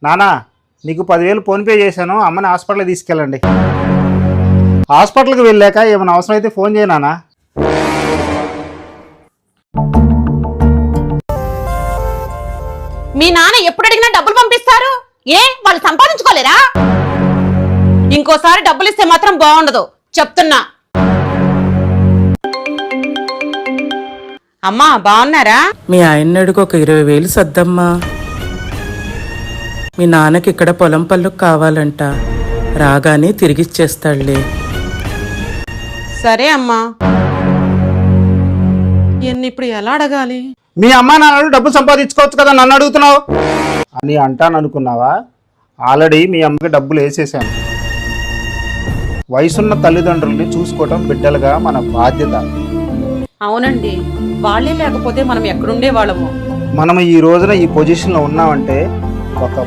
నానా నీకు 10,000 ఫోన్పే చేశాను, అమ్మని హాస్పిటల్కి తీసుకెళ్ళండి. హాస్పిటల్కి వెళ్ళాక ఏమైనా అవసరం అయితే ఫోన్ చేయ నానా. మీ నాన్న ఎప్పుడు అడిగినా డబ్బులు పంపిస్తారు, ఏ వాళ్ళు సంపాదించుకోలేరా? ఇంకోసారి డబ్బులు ఇస్తే మాత్రం బాగుండదు చెప్తున్నా. అమ్మా బాగున్నారా? మీ ఆయన అడుగు ఒక 20,000 సర్దమ్మా. మీ నాన్నకి ఇక్కడ పొలం పళ్ళకు కావాలంట, రాగానే తిరిగిచ్చేస్తాడులే. సరే అమ్మా. ఇప్పుడు ఎలా అడగాలి? మీ అమ్మ నాన్నలు డబ్బులు సంపాదించుకోవచ్చు కదా, నన్ను అడుగుతున్నావు అని అంటాను అనుకున్నావా? ఆల్రెడీ మీ అమ్మకి డబ్బులు వేసేసాను. వయసున్న తల్లిదండ్రుల్ని చూసుకోవటం బిడ్డలుగా మన బాధ్యత. అవునండి, వాళ్ళే లేకపోతే మనం ఎక్కడుండే వాళ్ళము. మనం ఈ రోజున ఈ పొజిషన్లో ఉన్నామంటే ఒక